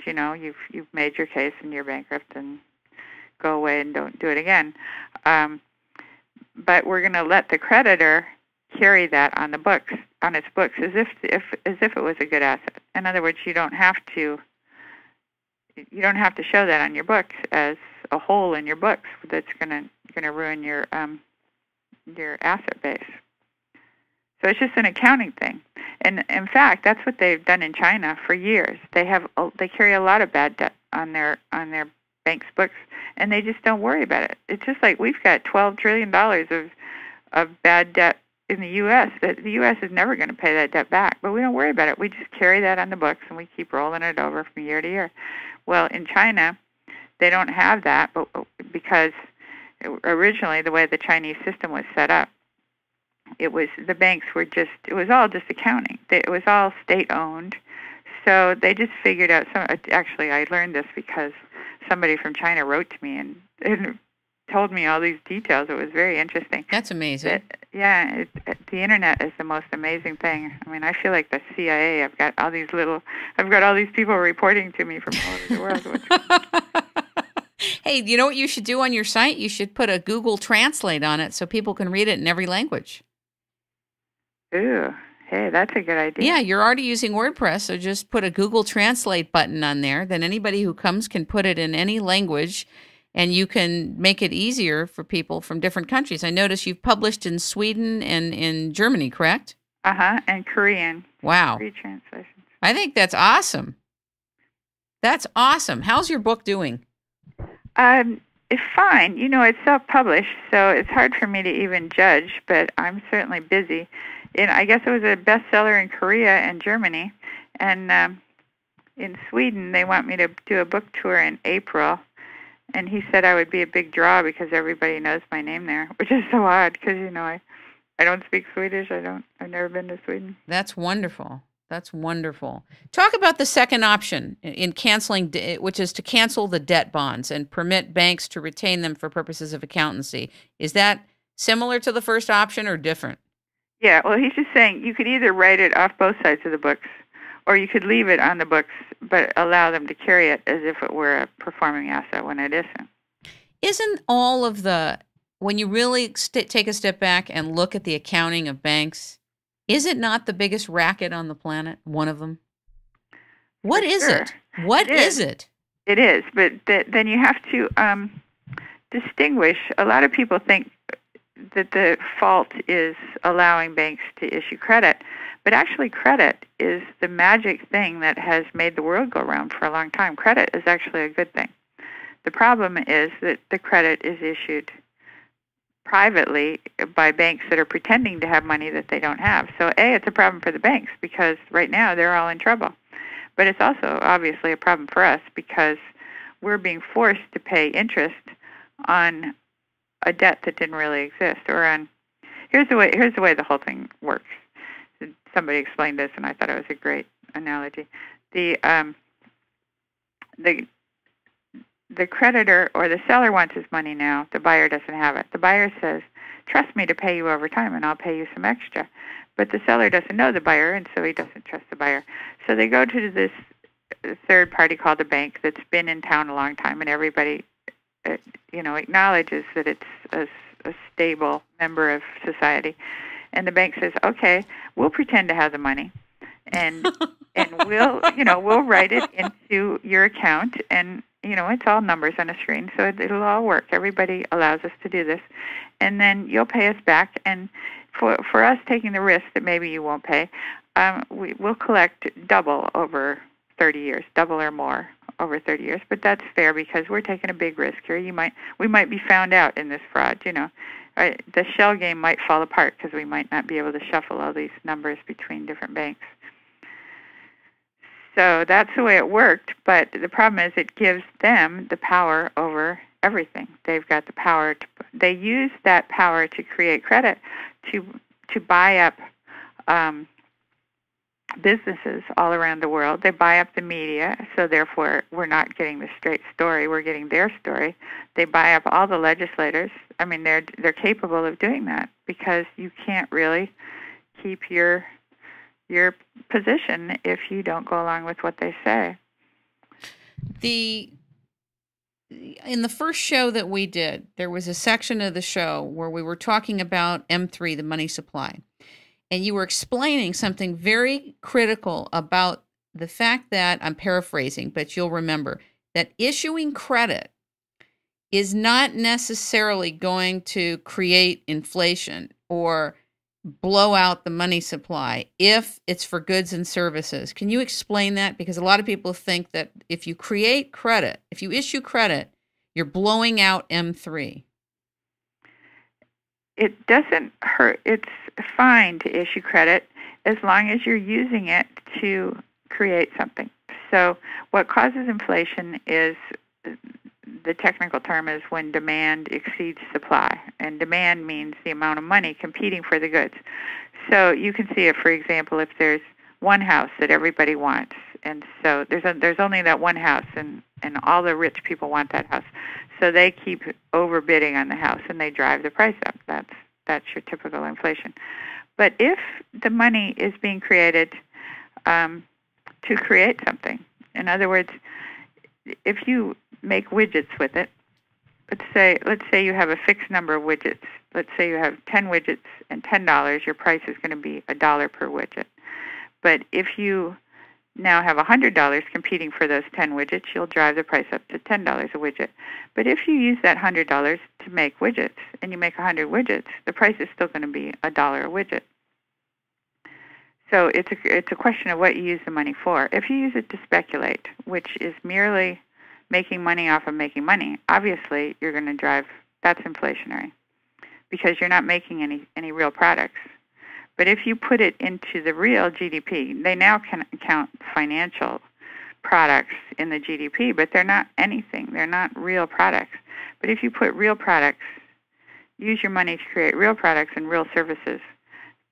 you've made your case and you're bankrupt, and go away and don't do it again. But we're going to let the creditor carry that on its books, as if it was a good asset. In other words, you don't have to show that on your books as a hole in your books that's going to ruin your asset base. So it's just an accounting thing. And in fact, that's what they've done in China for years. They carry a lot of bad debt on their bank's books, and they just don't worry about it. It's just like we've got $12 trillion of bad debt in the U.S. that the U.S. is never going to pay that debt back, but we don't worry about it. We just carry that on the books, and we keep rolling it over from year to year. Well, in China, they don't have that, but because originally the way the Chinese system was set up, the banks were it was all just accounting. It was all state-owned, so they just figured out actually, I learned this because somebody from China wrote to me and told me all these details. It was very interesting. That's amazing. The internet is the most amazing thing. I mean, I feel like the CIA. I've got all these people reporting to me from all over the world. Hey, you know what you should do on your site? You should put a Google Translate on it so people can read it in every language. Ooh, hey, that's a good idea. Yeah, you're already using WordPress, so just put a Google Translate button on there. Then anybody who comes can put it in any language, and you can make it easier for people from different countries. I notice you've published in Sweden and in Germany, correct? And Korean. Wow. Free translations. I think that's awesome. That's awesome. How's your book doing? It's fine. It's self-published, so it's hard for me to even judge, but I'm certainly busy. And I guess it was a bestseller in Korea and Germany. And in Sweden, they want me to do a book tour in April. And he said I would be a big draw because everybody knows my name there, which is so odd because, I don't speak Swedish. I've never been to Sweden. That's wonderful. That's wonderful. Talk about the second option in canceling, which is to cancel the debt bonds and permit banks to retain them for purposes of accountancy. Is that similar to the first option or different? Yeah, well, he's just saying you could either write it off both sides of the books, or you could leave it on the books but allow them to carry it as if it were a performing asset when it isn't. Isn't all of when you really take a step back and look at the accounting of banks, is it not the biggest racket on the planet, one of them? What is it? What is it? It is, but then you have to distinguish. A lot of people think that the fault is allowing banks to issue credit, but actually credit is the magic thing that has made the world go round for a long time. Credit is actually a good thing. The problem is that the credit is issued privately by banks that are pretending to have money that they don't have. So it's a problem for the banks because right now they're all in trouble. But it's also obviously a problem for us because we're being forced to pay interest on a debt that didn't really exist, or on here's the way the whole thing works. Somebody explained this, and I thought it was a great analogy. The creditor or the seller wants his money now. The buyer doesn't have it. The buyer says, "Trust me to pay you over time, and I'll pay you some extra." But the seller doesn't know the buyer, and so he doesn't trust the buyer. So they go to this third party called a bank that's been in town a long time, and everybody acknowledges that it's a stable member of society. And the bank says, "Okay, we'll pretend to have the money, and we'll write it into your account, and it's all numbers on a screen, so it'll all work. Everybody allows us to do this, and then you'll pay us back. And for us taking the risk that maybe you won't pay, we'll collect double over 30 years, double or more over 30 years. But that's fair because we're taking a big risk here. We might be found out in this fraud. The shell game might fall apart because we might not be able to shuffle all these numbers between different banks." So that's the way it worked, but the problem is it gives them the power over everything. They've got the power they use that power to create credit to buy up businesses all around the world. They buy up the media, so therefore we're not getting the straight story, we're getting their story. They buy up all the legislators. I mean, they're capable of doing that because you can't really keep your position if you don't go along with what they say. The in the first show that we did, there was a section of the show where we were talking about M3, the money supply. And you were explaining something very critical about the fact that, I'm paraphrasing, but you'll remember, that issuing credit is not necessarily going to create inflation or blow out the money supply if it's for goods and services. Can you explain that? Because a lot of people think that if you create credit, if you issue credit, you're blowing out M3. It doesn't hurt. It's fine to issue credit as long as you're using it to create something. So what causes inflation is, the technical term is when demand exceeds supply. And demand means the amount of money competing for the goods. So you can see it, for example, if there's one house that everybody wants, and so there's only that one house, and all the rich people want that house. So they keep overbidding on the house, and they drive the price up. That's your typical inflation. But if the money is being created to create something, in other words, if you make widgets with it, let's say you have a fixed number of widgets. Let's say you have 10 widgets and $10. Your price is going to be $1 per widget. But if you now have $100 competing for those 10 widgets, you'll drive the price up to $10 a widget. But if you use that $100 to make widgets, and you make 100 widgets, the price is still going to be $1 a widget. So it's a question of what you use the money for. If you use it to speculate, which is merely making money off of making money, obviously you're going to drive, that's inflationary, because you're not making any real products. But if you put it into the real GDP, they now can count financial products in the GDP, but they're not anything. They're not real products. But if you put real products, use your money to create real products and real services,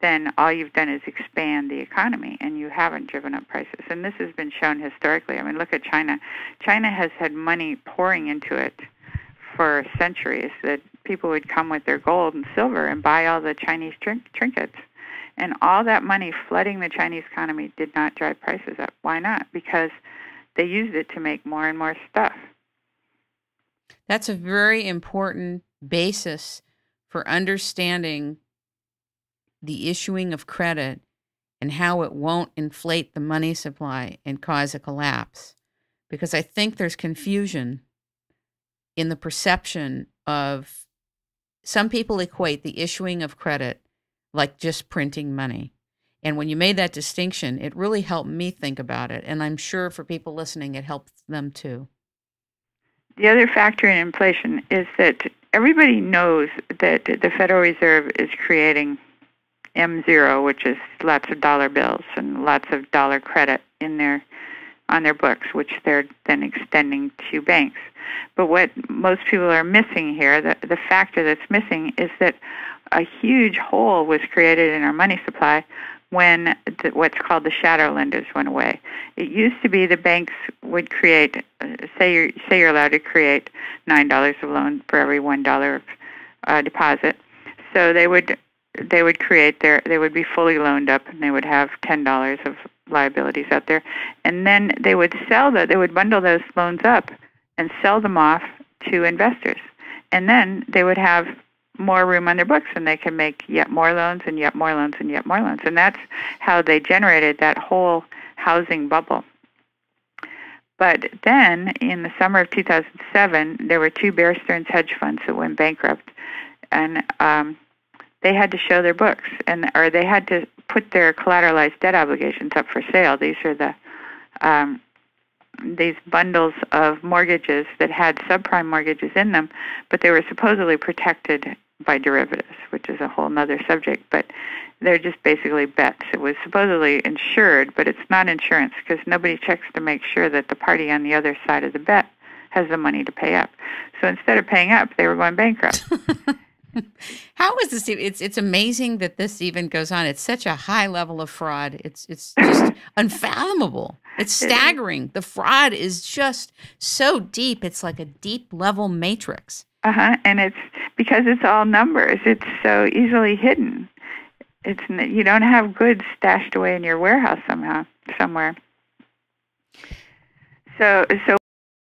then all you've done is expand the economy, and you haven't driven up prices. And this has been shown historically. I mean, look at China. China has had money pouring into it for centuries, that people would come with their gold and silver and buy all the Chinese trinkets. And all that money flooding the Chinese economy did not drive prices up. Why not? Because they used it to make more and more stuff. That's a very important basis for understanding the issuing of credit and how it won't inflate the money supply and cause a collapse. Because I think there's confusion in the perception of, some people equate the issuing of credit like just printing money. And when you made that distinction, it really helped me think about it. And I'm sure for people listening, it helps them too. The other factor in inflation is that everybody knows that the Federal Reserve is creating M0, which is lots of dollar bills and lots of dollar credit on their books, which they're then extending to banks. But what most people are missing here, the factor that's missing, is that a huge hole was created in our money supply when what's called the shadow lenders went away. It used to be the banks would create, say you're allowed to create $9 of loan for every $1 of deposit. So they would create they would be fully loaned up, and they would have $10 of liabilities out there, and then they would they would bundle those loans up and sell them off to investors, and then they would have more room on their books, and they can make yet more loans and yet more loans and yet more loans. And that's how they generated that whole housing bubble. But then in the summer of 2007, there were two Bear Stearns hedge funds that went bankrupt, and they had to show their books, or they had to put their collateralized debt obligations up for sale. These are these bundles of mortgages that had subprime mortgages in them, but they were supposedly protected by derivatives, which is a whole other subject, but they're just basically bets. It was supposedly insured, but it's not insurance, because nobody checks to make sure that the party on the other side of the bet has the money to pay up. So instead of paying up, they were going bankrupt. How is this? It's amazing that this even goes on. It's such a high level of fraud. It's just unfathomable. It's staggering. The fraud is just so deep. It's like a deep level matrix. And it's because it's all numbers. It's so easily hidden. You don't have goods stashed away in your warehouse somewhere. So